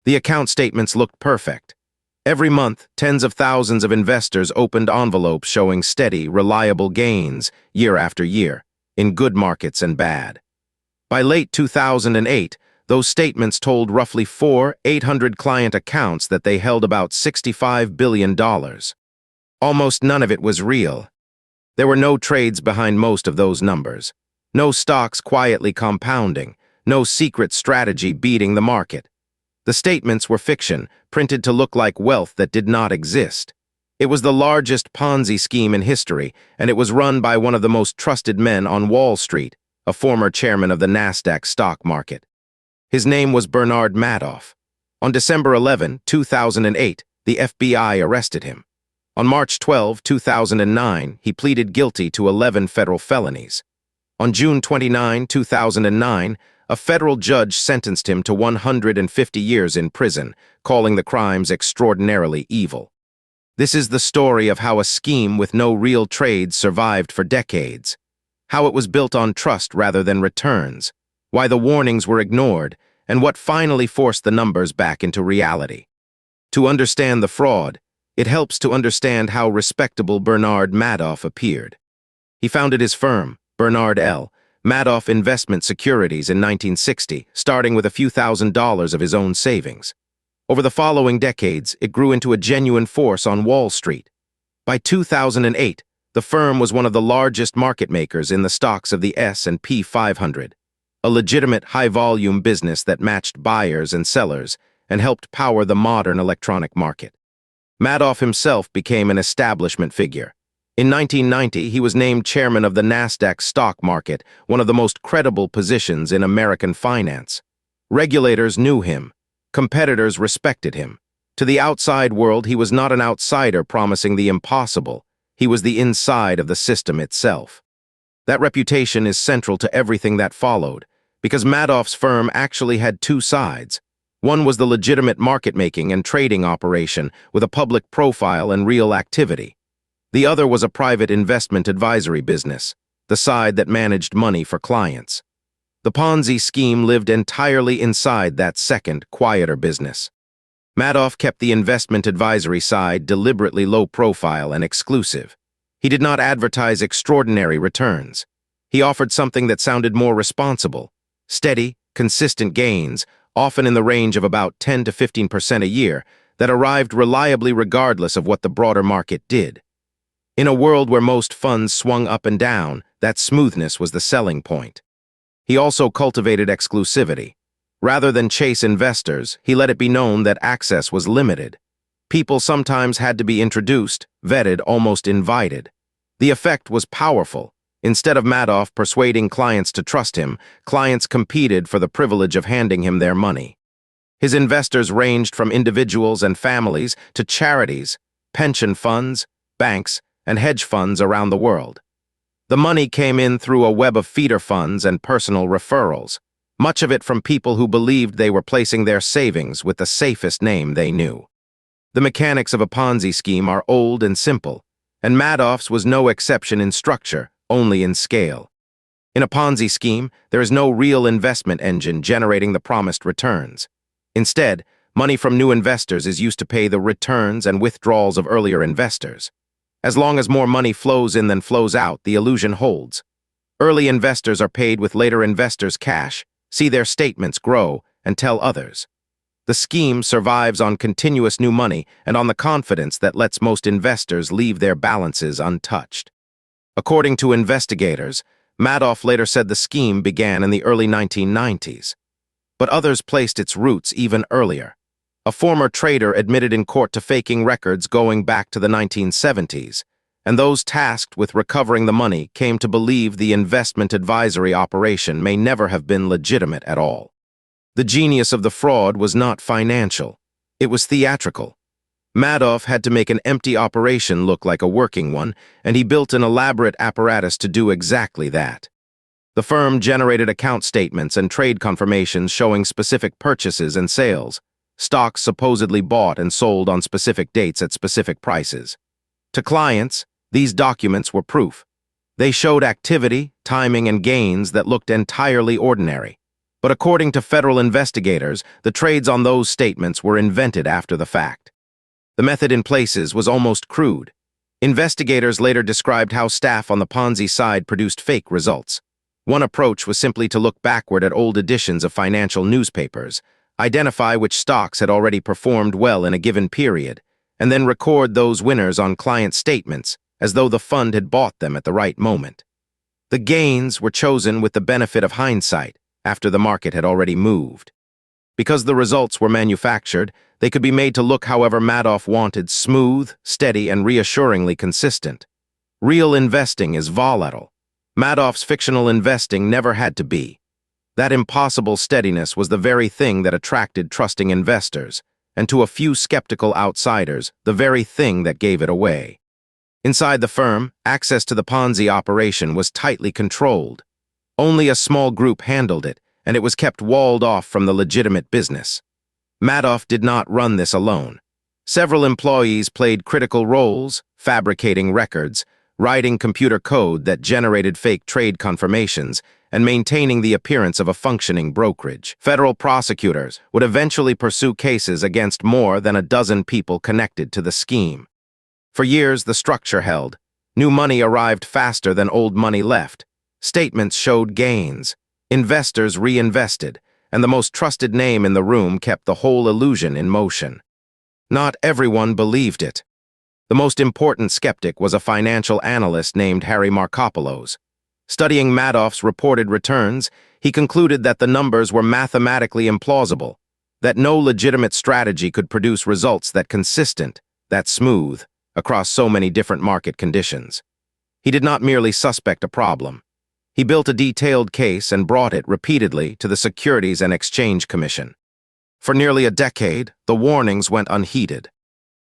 The account statements looked perfect. Every month, tens of thousands of investors opened envelopes showing steady, reliable gains, year after year, in good markets and bad. By late 2008, those statements told roughly 800 client accounts that they held about $65 billion. Almost none of it was real. There were no trades behind most of those numbers. No stocks quietly compounding. No secret strategy beating the market. The statements were fiction, printed to look like wealth that did not exist. It was the largest Ponzi scheme in history, and it was run by one of the most trusted men on Wall Street, a former chairman of the Nasdaq stock market. His name was Bernard Madoff. On December 11, 2008, the FBI arrested him. On March 12, 2009, he pleaded guilty to 11 federal felonies. On June 29, 2009, a federal judge sentenced him to 150 years in prison, calling the crimes extraordinarily evil. This is the story of how a scheme with no real trades survived for decades, how it was built on trust rather than returns, why the warnings were ignored, and what finally forced the numbers back into reality. To understand the fraud, it helps to understand how respectable Bernard Madoff appeared. He founded his firm, Bernard L. Madoff Investment Securities in 1960, starting with a few $1,000s of his own savings. Over the following decades, it grew into a genuine force on Wall Street. By 2008, the firm was one of the largest market makers in the stocks of the S&P 500, a legitimate high-volume business that matched buyers and sellers and helped power the modern electronic market. Madoff himself became an establishment figure. In 1990, he was named chairman of the Nasdaq stock market, one of the most credible positions in American finance. Regulators knew him. Competitors respected him. To the outside world, he was not an outsider promising the impossible. He was the inside of the system itself. That reputation is central to everything that followed, because Madoff's firm actually had two sides. One was the legitimate market-making and trading operation with a public profile and real activity. The other was a private investment advisory business, the side that managed money for clients. The Ponzi scheme lived entirely inside that second, quieter business. Madoff kept the investment advisory side deliberately low profile and exclusive. He did not advertise extraordinary returns. He offered something that sounded more responsible: steady, consistent gains, often in the range of about 10 to 15% a year, that arrived reliably regardless of what the broader market did. In a world where most funds swung up and down, that smoothness was the selling point. He also cultivated exclusivity. Rather than chase investors, he let it be known that access was limited. People sometimes had to be introduced, vetted, almost invited. The effect was powerful. Instead of Madoff persuading clients to trust him, clients competed for the privilege of handing him their money. His investors ranged from individuals and families to charities, pension funds, banks, and hedge funds around the world. The money came in through a web of feeder funds and personal referrals, much of it from people who believed they were placing their savings with the safest name they knew. The mechanics of a Ponzi scheme are old and simple, and Madoff's was no exception in structure, only in scale. In a Ponzi scheme, there is no real investment engine generating the promised returns. Instead, money from new investors is used to pay the returns and withdrawals of earlier investors. As long as more money flows in than flows out, the illusion holds. Early investors are paid with later investors' cash, see their statements grow, and tell others. The scheme survives on continuous new money and on the confidence that lets most investors leave their balances untouched. According to investigators, Madoff later said the scheme began in the early 1990s. But others placed its roots even earlier. A former trader admitted in court to faking records going back to the 1970s, and those tasked with recovering the money came to believe the investment advisory operation may never have been legitimate at all. The genius of the fraud was not financial. It was theatrical. Madoff had to make an empty operation look like a working one, and he built an elaborate apparatus to do exactly that. The firm generated account statements and trade confirmations showing specific purchases and sales, stocks supposedly bought and sold on specific dates at specific prices. To clients, these documents were proof. They showed activity, timing, and gains that looked entirely ordinary. But according to federal investigators, the trades on those statements were invented after the fact. The method in places was almost crude. Investigators later described how staff on the Ponzi side produced fake results. One approach was simply to look backward at old editions of financial newspapers, identify which stocks had already performed well in a given period, and then record those winners on client statements as though the fund had bought them at the right moment. The gains were chosen with the benefit of hindsight after the market had already moved. Because the results were manufactured, they could be made to look however Madoff wanted: smooth, steady, and reassuringly consistent. Real investing is volatile. Madoff's fictional investing never had to be. That impossible steadiness was the very thing that attracted trusting investors, and to a few skeptical outsiders, the very thing that gave it away. Inside the firm, access to the Ponzi operation was tightly controlled. Only a small group handled it, and it was kept walled off from the legitimate business. Madoff did not run this alone. Several employees played critical roles, fabricating records, writing computer code that generated fake trade confirmations, and maintaining the appearance of a functioning brokerage. Federal prosecutors would eventually pursue cases against more than a dozen people connected to the scheme. For years, the structure held. New money arrived faster than old money left. Statements showed gains. Investors reinvested, and the most trusted name in the room kept the whole illusion in motion. Not everyone believed it. The most important skeptic was a financial analyst named Harry Markopolos. Studying Madoff's reported returns, he concluded that the numbers were mathematically implausible, that no legitimate strategy could produce results that consistent, that smooth, across so many different market conditions. He did not merely suspect a problem. He built a detailed case and brought it repeatedly to the Securities and Exchange Commission. For nearly a decade, the warnings went unheeded.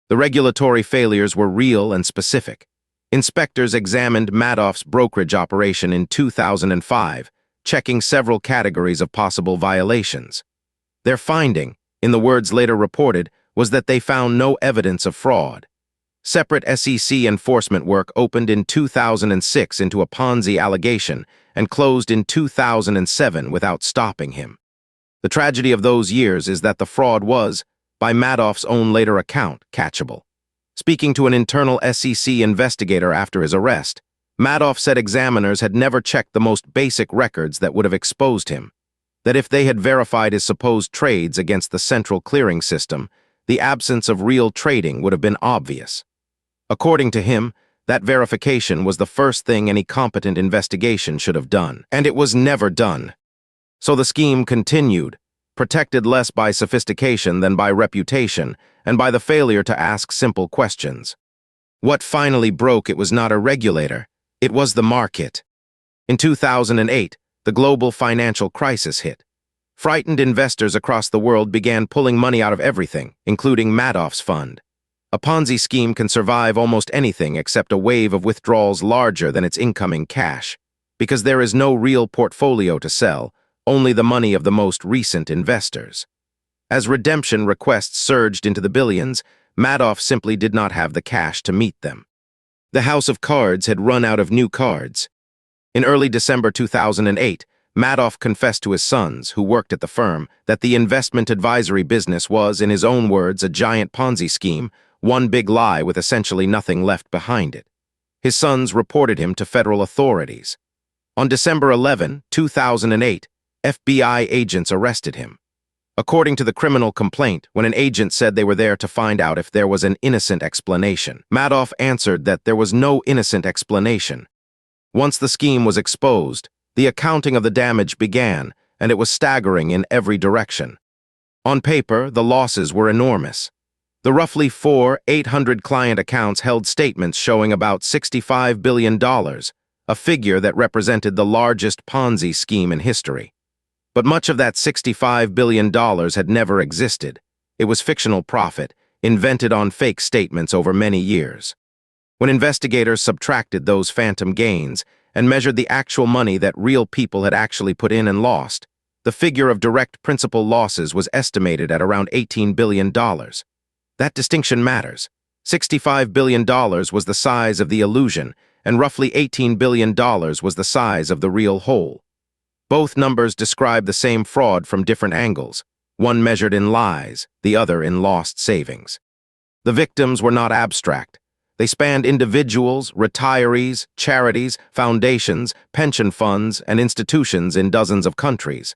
The regulatory failures were real and specific. Inspectors examined Madoff's brokerage operation in 2005, checking several categories of possible violations. Their finding, in the words later reported, was that they found no evidence of fraud. Separate SEC enforcement work opened in 2006 into a Ponzi allegation and closed in 2007 without stopping him. The tragedy of those years is that the fraud was, by Madoff's own later account, catchable. Speaking to an internal SEC investigator after his arrest, Madoff said examiners had never checked the most basic records that would have exposed him, that if they had verified his supposed trades against the central clearing system, the absence of real trading would have been obvious. According to him, that verification was the first thing any competent investigation should have done, and it was never done. So the scheme continued, protected less by sophistication than by reputation, and by the failure to ask simple questions. What finally broke it was not a regulator, it was the market. In 2008, the global financial crisis hit. Frightened investors across the world began pulling money out of everything, including Madoff's fund. A Ponzi scheme can survive almost anything except a wave of withdrawals larger than its incoming cash, because there is no real portfolio to sell, only the money of the most recent investors. As redemption requests surged into the billions, Madoff simply did not have the cash to meet them. The house of cards had run out of new cards. In early December 2008, Madoff confessed to his sons, who worked at the firm, that the investment advisory business was, in his own words, a giant Ponzi scheme, one big lie with essentially nothing left behind it. His sons reported him to federal authorities. On December 11, 2008, FBI agents arrested him. According to the criminal complaint, when an agent said they were there to find out if there was an innocent explanation, Madoff answered that there was no innocent explanation. Once the scheme was exposed, the accounting of the damage began, and it was staggering in every direction. On paper, the losses were enormous. The roughly 800 client accounts held statements showing about $65 billion, a figure that represented the largest Ponzi scheme in history. But much of that $65 billion had never existed. It was fictional profit, invented on fake statements over many years. When investigators subtracted those phantom gains and measured the actual money that real people had actually put in and lost, the figure of direct principal losses was estimated at around $18 billion. That distinction matters. $65 billion was the size of the illusion, and roughly $18 billion was the size of the real whole. Both numbers describe the same fraud from different angles, one measured in lies, the other in lost savings. The victims were not abstract. They spanned individuals, retirees, charities, foundations, pension funds, and institutions in dozens of countries.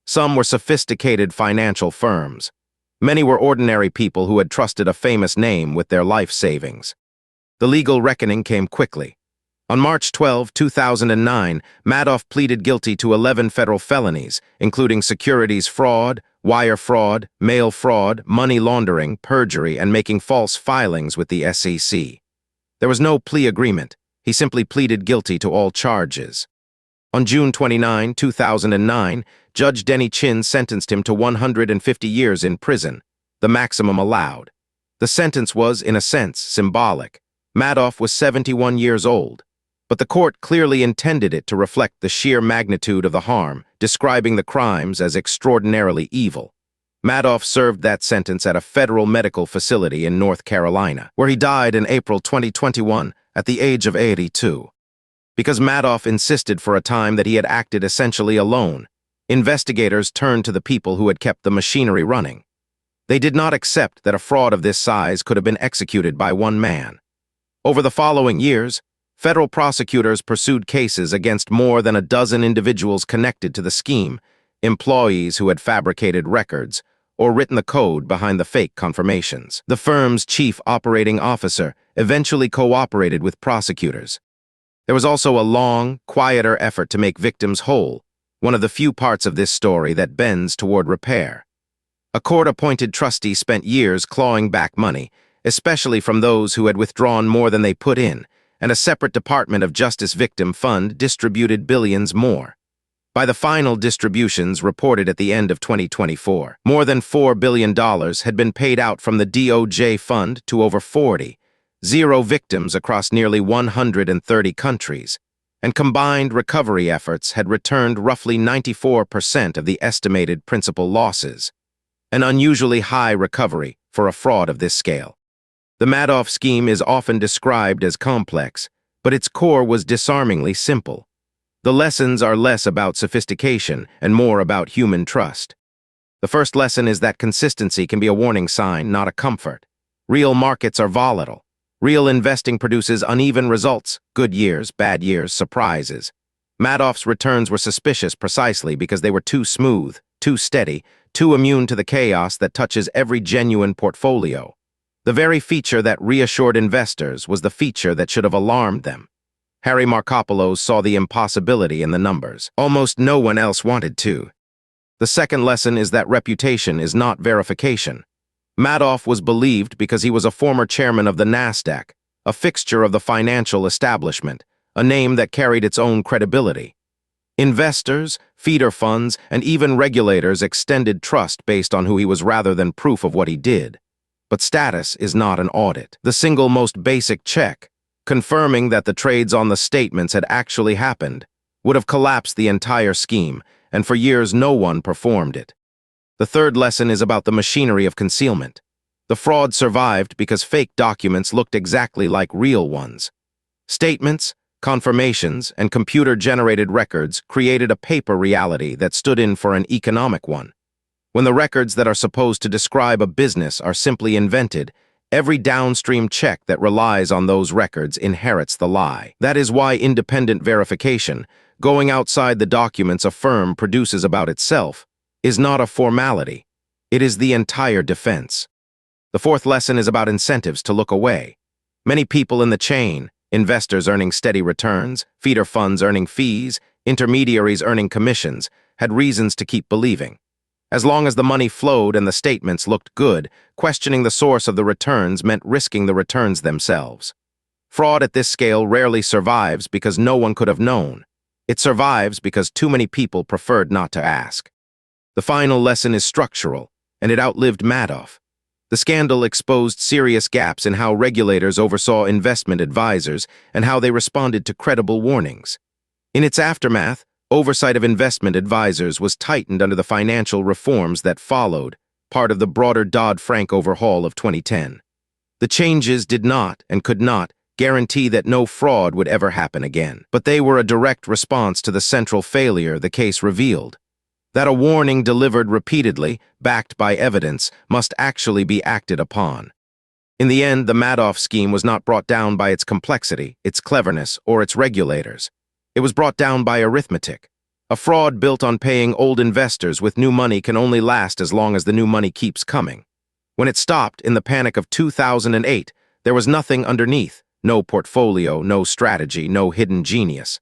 Some were sophisticated financial firms. Many were ordinary people who had trusted a famous name with their life savings. The legal reckoning came quickly. On March 12, 2009, Madoff pleaded guilty to 11 federal felonies, including securities fraud, wire fraud, mail fraud, money laundering, perjury, and making false filings with the SEC. There was no plea agreement. He simply pleaded guilty to all charges. On June 29, 2009, Judge Denny Chin sentenced him to 150 years in prison, the maximum allowed. The sentence was, in a sense, symbolic. Madoff was 71 years old, but the court clearly intended it to reflect the sheer magnitude of the harm, describing the crimes as extraordinarily evil. Madoff served that sentence at a federal medical facility in North Carolina, where he died in April 2021 at the age of 82. Because Madoff insisted for a time that he had acted essentially alone, investigators turned to the people who had kept the machinery running. They did not accept that a fraud of this size could have been executed by one man. Over the following years, federal prosecutors pursued cases against more than a dozen individuals connected to the scheme, employees who had fabricated records or written the code behind the fake confirmations. The firm's chief operating officer eventually cooperated with prosecutors. There was also a long, quieter effort to make victims whole, one of the few parts of this story that bends toward repair. A court-appointed trustee spent years clawing back money, especially from those who had withdrawn more than they put in, and a separate Department of Justice Victim Fund distributed billions more. By the final distributions reported at the end of 2024, more than $4 billion had been paid out from the DOJ fund to over 40, zero victims across nearly 130 countries, and combined recovery efforts had returned roughly 94% of the estimated principal losses, an unusually high recovery for a fraud of this scale. The Madoff scheme is often described as complex, but its core was disarmingly simple. The lessons are less about sophistication and more about human trust. The first lesson is that consistency can be a warning sign, not a comfort. Real markets are volatile. Real investing produces uneven results, good years, bad years, surprises. Madoff's returns were suspicious precisely because they were too smooth, too steady, too immune to the chaos that touches every genuine portfolio. The very feature that reassured investors was the feature that should have alarmed them. Harry Markopolos saw the impossibility in the numbers. Almost no one else wanted to. The second lesson is that reputation is not verification. Madoff was believed because he was a former chairman of the NASDAQ, a fixture of the financial establishment, a name that carried its own credibility. Investors, feeder funds, and even regulators extended trust based on who he was rather than proof of what he did. But status is not an audit. The single most basic check, confirming that the trades on the statements had actually happened, would have collapsed the entire scheme, and for years no one performed it. The third lesson is about the machinery of concealment. The fraud survived because fake documents looked exactly like real ones. Statements, confirmations, and computer-generated records created a paper reality that stood in for an economic one. When the records that are supposed to describe a business are simply invented, every downstream check that relies on those records inherits the lie. That is why independent verification, going outside the documents a firm produces about itself, is not a formality. It is the entire defense. The fourth lesson is about incentives to look away. Many people in the chain, investors earning steady returns, feeder funds earning fees, intermediaries earning commissions, had reasons to keep believing. As long as the money flowed and the statements looked good, questioning the source of the returns meant risking the returns themselves. Fraud at this scale rarely survives because no one could have known. It survives because too many people preferred not to ask. The final lesson is structural, and it outlived Madoff. The scandal exposed serious gaps in how regulators oversaw investment advisors and how they responded to credible warnings. In its aftermath, oversight of investment advisors was tightened under the financial reforms that followed, part of the broader Dodd-Frank overhaul of 2010. The changes did not and could not guarantee that no fraud would ever happen again. But they were a direct response to the central failure the case revealed. That a warning delivered repeatedly, backed by evidence, must actually be acted upon. In the end, the Madoff scheme was not brought down by its complexity, its cleverness, or its regulators. It was brought down by arithmetic. A fraud built on paying old investors with new money can only last as long as the new money keeps coming. When it stopped in the panic of 2008, there was nothing underneath. No portfolio, no strategy, no hidden genius.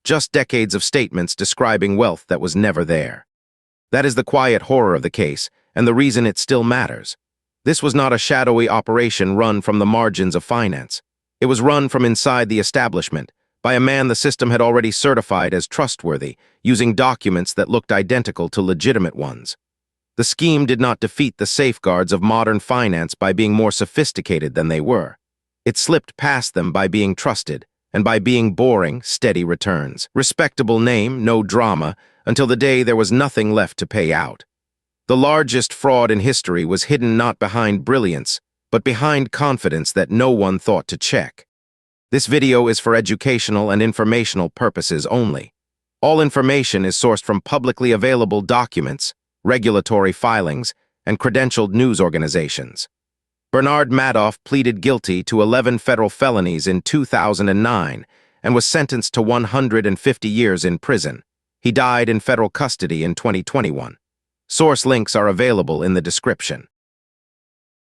Just decades of statements describing wealth that was never there. That is the quiet horror of the case, and the reason it still matters. This was not a shadowy operation run from the margins of finance. It was run from inside the establishment, by a man the system had already certified as trustworthy, using documents that looked identical to legitimate ones. The scheme did not defeat the safeguards of modern finance by being more sophisticated than they were. It slipped past them by being trusted, and by being boring, steady returns. Respectable name, no drama, until the day there was nothing left to pay out. The largest fraud in history was hidden not behind brilliance, but behind confidence that no one thought to check. This video is for educational and informational purposes only. All information is sourced from publicly available documents, regulatory filings, and credentialed news organizations. Bernard Madoff pleaded guilty to 11 federal felonies in 2009 and was sentenced to 150 years in prison. He died in federal custody in 2021. Source links are available in the description.